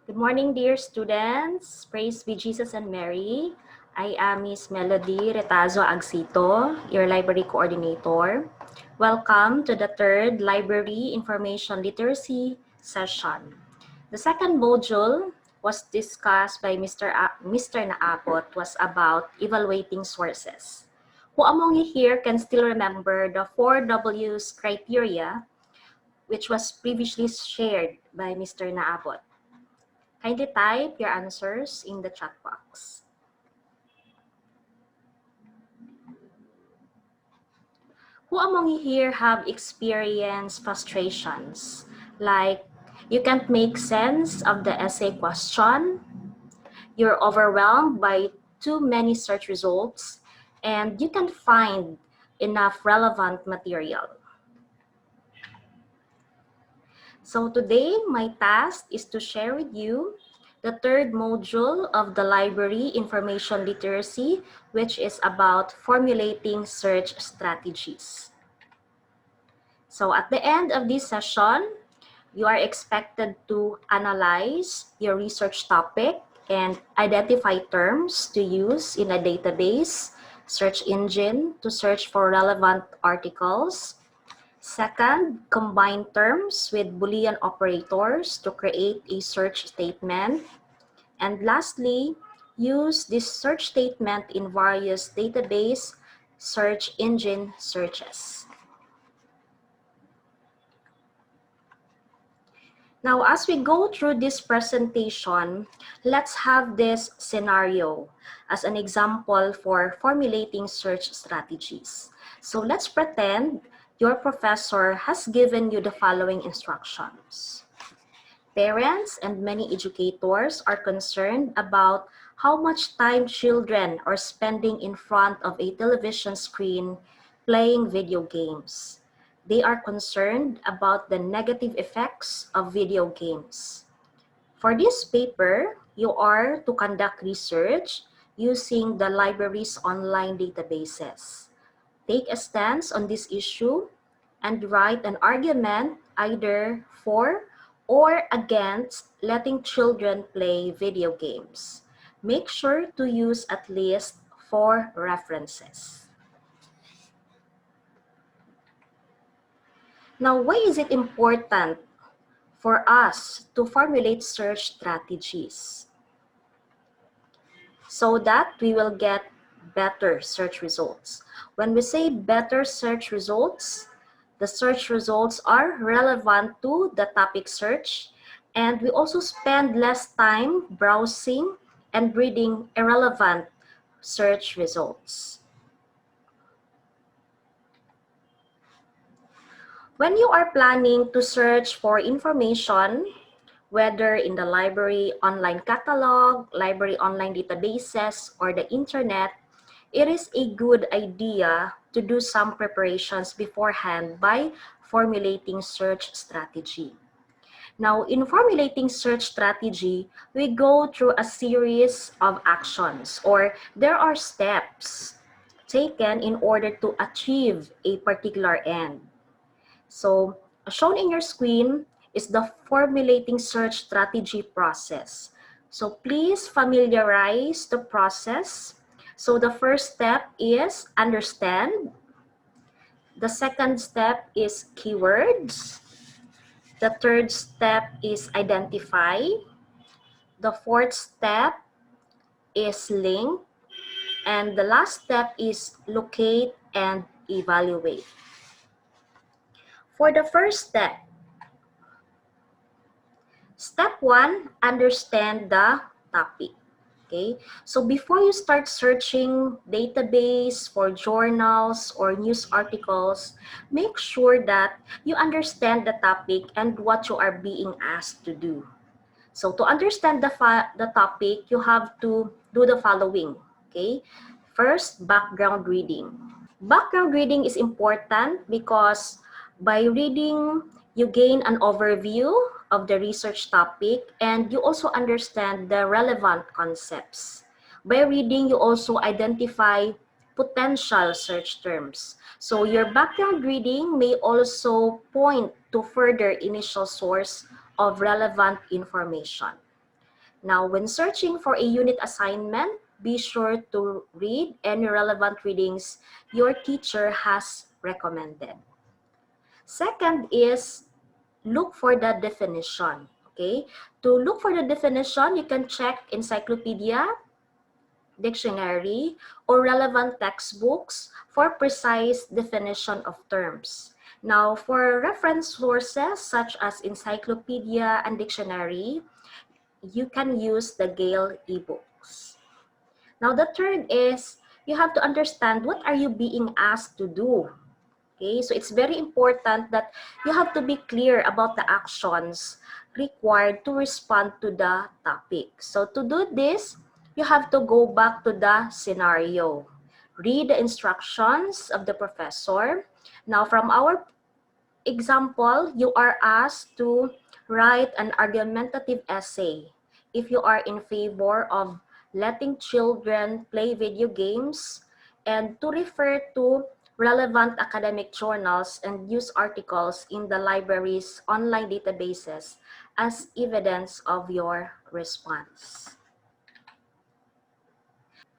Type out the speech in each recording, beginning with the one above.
Good morning, dear students. Praise be Jesus and Mary. I am Miss Melody Retazo Agsito, your library coordinator. Welcome to the third Library Information Literacy session. The second module was discussed by Mr. Naabot was about evaluating sources. Who among you here can still remember the 4Ws criteria which was previously shared by Mr. Naabot? Kindly type your answers in the chat box. Who among you here have experienced frustrations? Like you can't make sense of the essay question, you're overwhelmed by too many search results, and you can't find enough relevant material. So today, my task is to share with you the third module of the Library Information Literacy, which is about formulating search strategies. So at the end of this session, you are expected to analyze your research topic and identify terms to use in a database, search engine to search for relevant articles. Second, combine terms with Boolean operators to create a search statement. And lastly, use this search statement in various database search engine searches. Now, as we go through this presentation, let's have this scenario as an example for formulating search strategies. So let's pretend your professor has given you the following instructions. Parents and many educators are concerned about how much time children are spending in front of a television screen playing video games. They are concerned about the negative effects of video games. For this paper, you are to conduct research using the library's online databases. Take a stance on this issue and write an argument either for or against letting children play video games. Make sure to use at least 4 references. Now, why is it important for us to formulate search strategies? So that we will get better search results. When we say better search results, the search results are relevant to the topic search, and we also spend less time browsing and reading irrelevant search results. When you are planning to search for information, whether in the library online catalog, library online databases, or the internet, it is a good idea to do some preparations beforehand by formulating search strategy. Now, in formulating search strategy, we go through a series of actions, or there are steps taken in order to achieve a particular end. So, shown in your screen is the formulating search strategy process. So, please familiarize the process. So, the first step is understand. The second step is keywords. The third step is identify. The fourth step is link. And the last step is locate and evaluate. For the first step, step 1, understand the topic. Okay, so before you start searching database for journals or news articles, make sure that you understand the topic and what you are being asked to do. So to understand the topic, you have to do the following. Okay, first, background reading. Background reading is important because by reading, you gain an overview of the research topic and you also understand the relevant concepts. By reading, you also identify potential search terms. So your background reading may also point to further initial source of relevant information. Now, when searching for a unit assignment, be sure to read any relevant readings your teacher has recommended. Second is look for the definition. Okay, to look for the definition, you can check encyclopedia, dictionary, or relevant textbooks for precise definition of terms. Now, for reference sources such as encyclopedia and dictionary, you can use the Gale ebooks. Now, the third is you have to understand what are you being asked to do. Okay, so it's very important that you have to be clear about the actions required to respond to the topic. So to do this, you have to go back to the scenario. Read the instructions of the professor. Now, from our example, you are asked to write an argumentative essay. If you are in favor of letting children play video games, and to refer to relevant academic journals and news articles in the library's online databases as evidence of your response.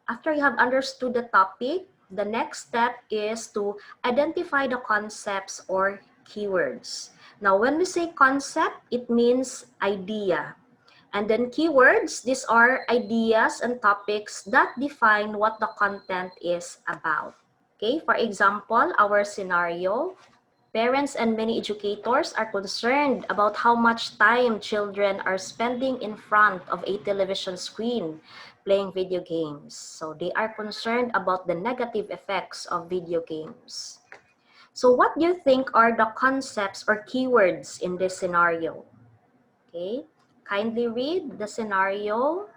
After you have understood the topic, the next step is to identify the concepts or keywords. Now, when we say concept, it means idea. And then keywords, these are ideas and topics that define what the content is about. Okay, for example, our scenario, parents and many educators are concerned about how much time children are spending in front of a television screen playing video games. So they are concerned about the negative effects of video games. So what do you think are the concepts or keywords in this scenario? Okay, kindly read the scenario,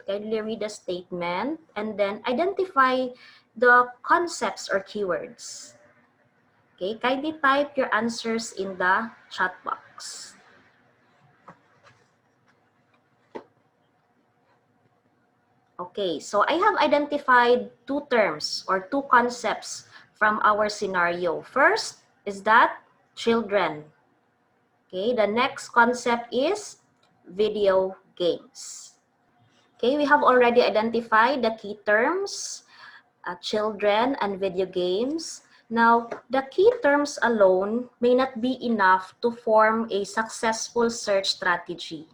kindly read the statement, and then identify the concepts or keywords. Okay, kindly type your answers in the chat box. Okay, so I have identified two terms or two concepts from our scenario. First is that children. Okay, the next concept is video games. Okay, we have already identified the key terms, children and video games. Now, the key terms alone may not be enough to form a successful search strategy.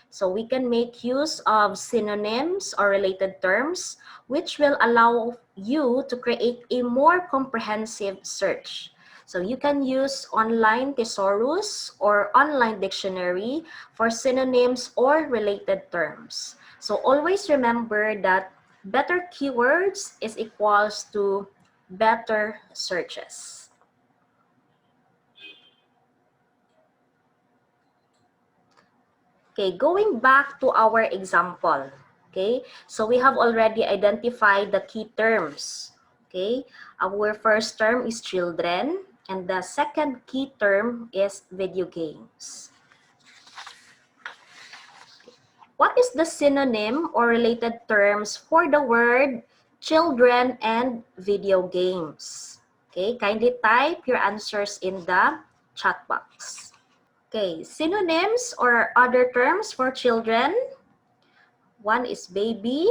So we can make use of synonyms or related terms, which will allow you to create a more comprehensive search. So you can use online thesaurus or online dictionary for synonyms or related terms. So always remember that better keywords is equals to better searches. Okay, going back to our example. Okay, so we have already identified the key terms. Okay, our first term is children, and the second key term is video games. What is the synonym or related terms for the word children and video games? Okay, kindly type your answers in the chat box. Okay, synonyms or other terms for children. One is baby,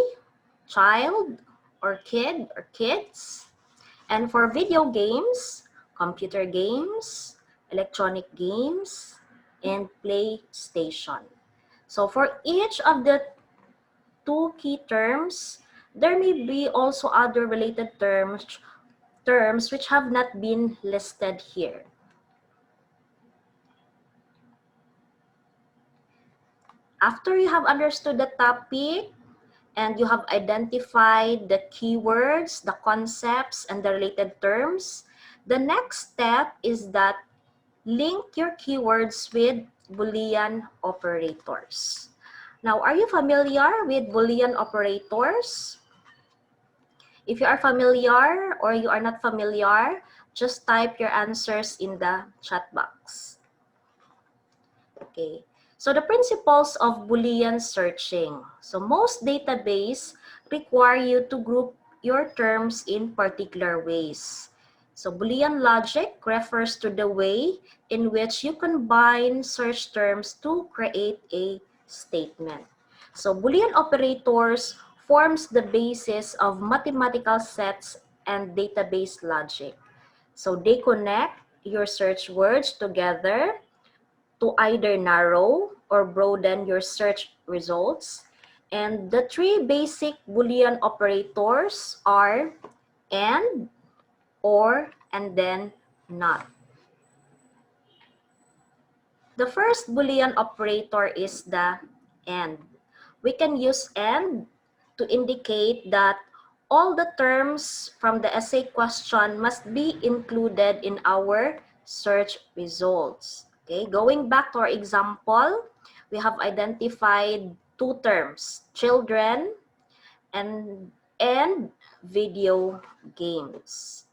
child, or kid or kids. And for video games, computer games, electronic games, and PlayStation. So for each of the two key terms, there may be also other related terms which have not been listed here. After you have understood the topic and you have identified the keywords, the concepts, and the related terms, the next step is that link your keywords with Boolean operators. Now, are you familiar with Boolean operators? If you are familiar or you are not familiar, just type your answers in the chat box. Okay, so the principles of Boolean searching. So most database require you to group your terms in particular ways. So Boolean logic refers to the way in which you combine search terms to create a statement. So Boolean operators forms the basis of mathematical sets and database logic. So they connect your search words together to either narrow or broaden your search results. And the three basic Boolean operators are and, or, and then not. The first Boolean operator is the and. We can use and to indicate that all the terms from the essay question must be included in our search results. Okay, going back to our example, we have identified two terms, children and video games.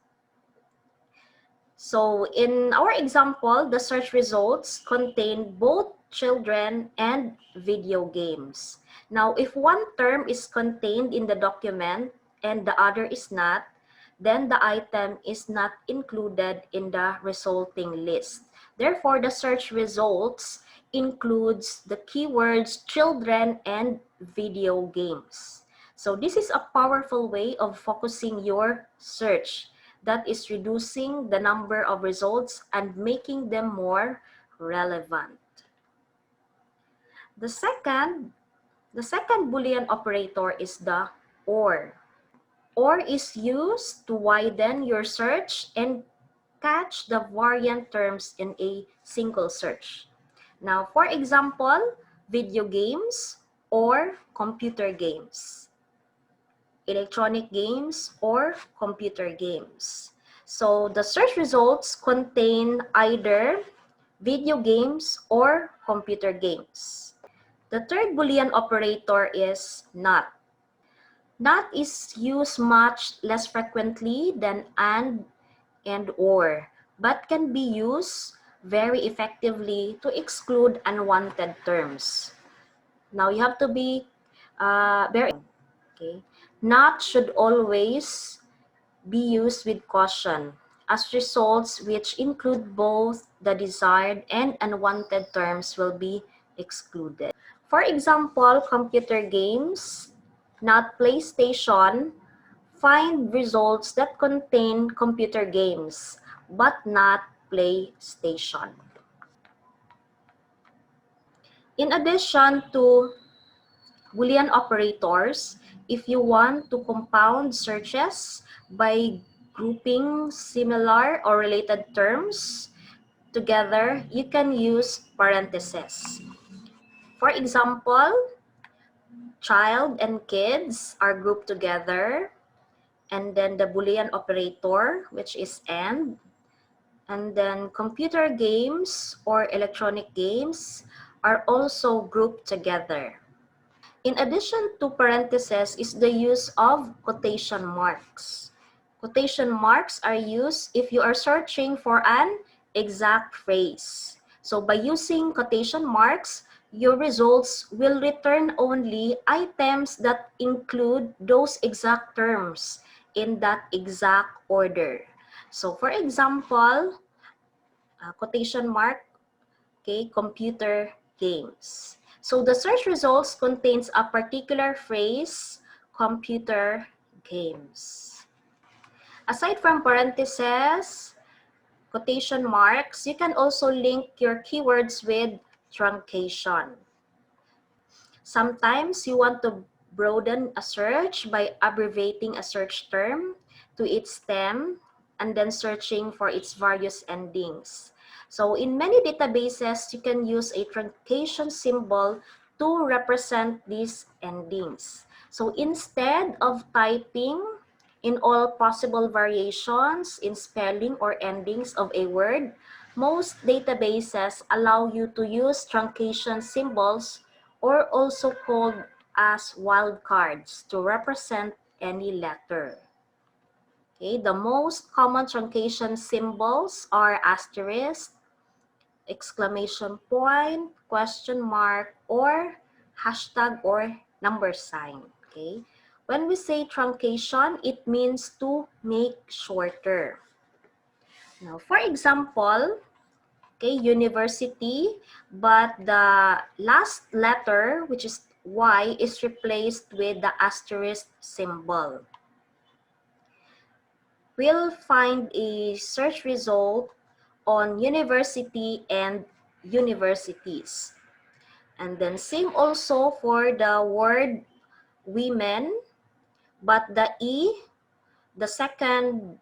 So in our example, the search results contain both children and video games. Now, if one term is contained in the document and the other is not, then the item is not included in the resulting list. Therefore, the search results includes the keywords children and video games. So this is a powerful way of focusing your search, that is reducing the number of results and making them more relevant. The second Boolean operator is the or. Or is used to widen your search and catch the variant terms in a single search. Now, for example, video games or computer games, electronic games or computer games. So the search results contain either video games or computer games. The third Boolean operator is not. Not is used much less frequently than and or, but can be used very effectively to exclude unwanted terms. Now you have to be very, okay? Not should always be used with caution, as results which include both the desired and unwanted terms will be excluded. For example, computer games, not PlayStation, find results that contain computer games, but not PlayStation. In addition to Boolean operators, if you want to compound searches by grouping similar or related terms together, you can use parentheses. For example, child and kids are grouped together, and then the Boolean operator, which is and then computer games or electronic games are also grouped together. In addition to parentheses is the use of quotation marks. Quotation marks are used if you are searching for an exact phrase. So by using quotation marks, your results will return only items that include those exact terms in that exact order. So for example, quotation mark, okay, computer games. So the search results contains a particular phrase, computer games. Aside from parentheses, quotation marks, you can also link your keywords with truncation. Sometimes you want to broaden a search by abbreviating a search term to its stem and then searching for its various endings. So in many databases, you can use a truncation symbol to represent these endings. So instead of typing in all possible variations in spelling or endings of a word, most databases allow you to use truncation symbols, or also called as wildcards, to represent any letter. Okay, the most common truncation symbols are asterisk, exclamation point, question mark, or hashtag or number sign. Okay, when we say truncation, it means to make shorter. Now, for example, okay, university, but the last letter, which is Y is replaced with the asterisk symbol. We'll find a search result on university and universities. And then same also for the word women, but the E, the second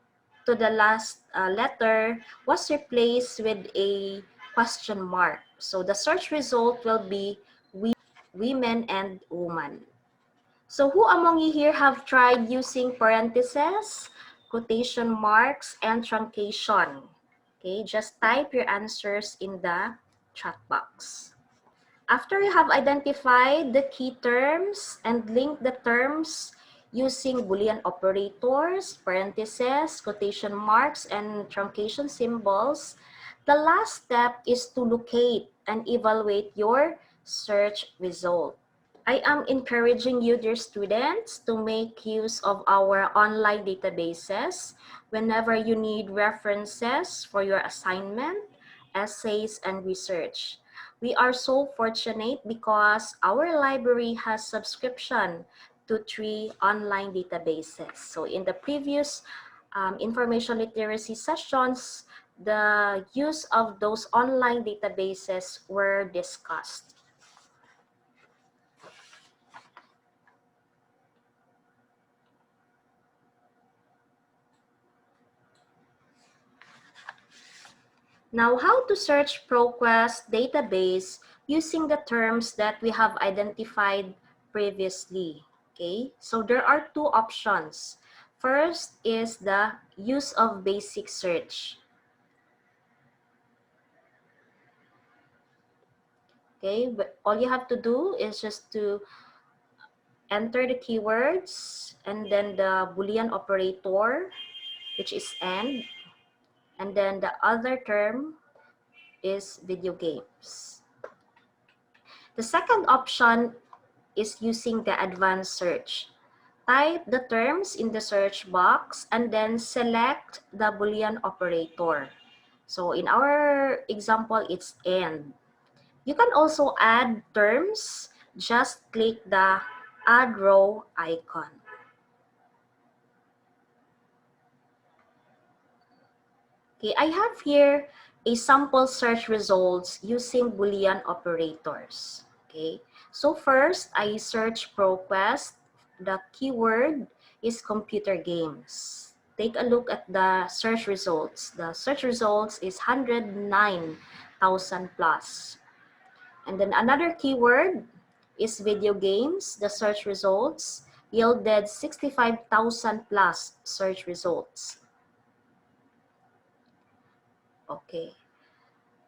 to the last letter, was replaced with a question mark. So the search result will be women and woman. So who among you here have tried using parentheses, quotation marks, and truncation? Okay, just type your answers in the chat box. After you have identified the key terms and linked the terms using Boolean operators, parentheses, quotation marks, and truncation symbols, the last step is to locate and evaluate your search result. I am encouraging you, dear students, to make use of our online databases whenever you need references for your assignment, essays, and research. We are so fortunate because our library has subscription to 3 online databases. So in the previous information literacy sessions, the use of those online databases were discussed. Now, how to search ProQuest database using the terms that we have identified previously. Okay, so there are two options. First is the use of basic search. Okay, but all you have to do is just to enter the keywords and then the Boolean operator, which is and then the other term is video games. The second option is using the advanced search. Type the terms in the search box and then select the Boolean operator. So in our example, it's and. You can also add terms. Just click the add row icon. Okay, I have here a sample search results using Boolean operators. Okay, so first I search ProQuest. The keyword is computer games. Take a look at the search results. The search results is 109,000 plus. And then another keyword is video games. The search results yielded 65,000 plus search results. Okay.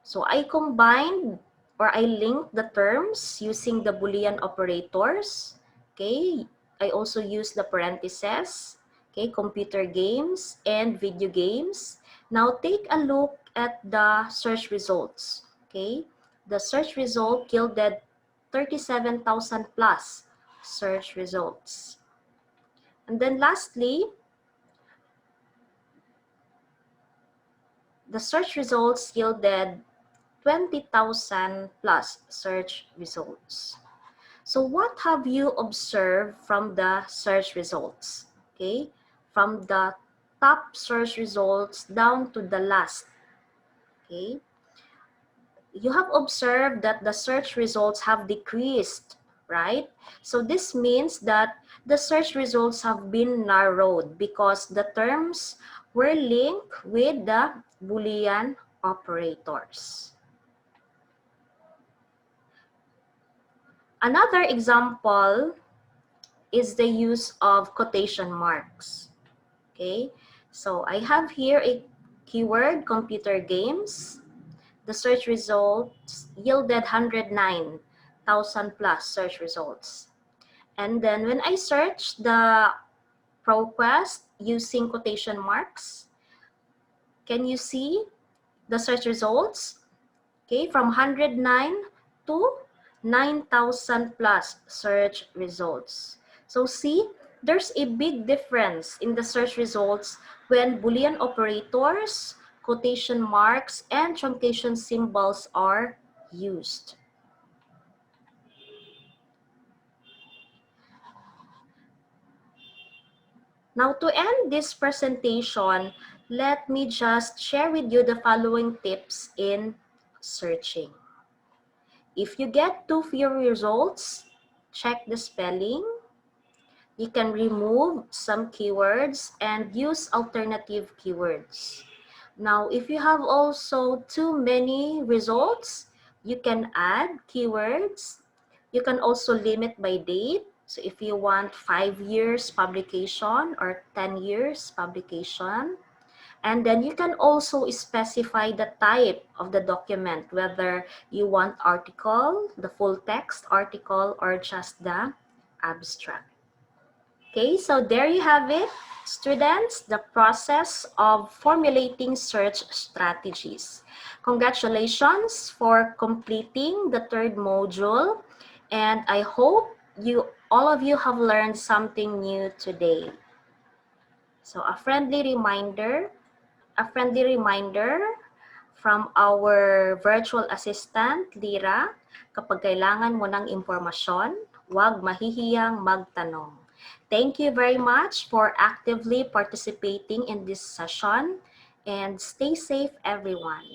So I combined or I linked the terms using the Boolean operators. Okay, I also use the parentheses. Okay, computer games and video games. Now take a look at the search results. Okay, the search result yielded 37,000 plus search results. And then lastly, the search results yielded 20,000 plus search results. So what have you observed from the search results? Okay, from the top search results down to the last. Okay, you have observed that the search results have decreased, right? So this means that the search results have been narrowed because the terms were linked with the Boolean operators. Another example is the use of quotation marks. Okay, so I have here a keyword, computer games. The search results yielded 109,000 plus search results. And then when I search the ProQuest using quotation marks, can you see the search results? Okay, from 109 to 9,000 plus search results. So see, there's a big difference in the search results when Boolean operators, quotation marks, and truncation symbols are used. Now, to end this presentation, let me just share with you the following tips in searching. If you get too few results, check the spelling. You can remove some keywords and use alternative keywords. Now, if you have also too many results, you can add keywords. You can also limit by date. So if you want 5 years publication or 10 years publication, and then you can also specify the type of the document, whether you want article, the full text article, or just the abstract. Okay, so there you have it, students, the process of formulating search strategies. Congratulations for completing the third module, and I hope all of you have learned something new today. So a friendly reminder from our virtual assistant, Lira, kapag kailangan mo ng impormasyon, huwag mahihiyang magtanong. Thank you very much for actively participating in this session, and stay safe, everyone.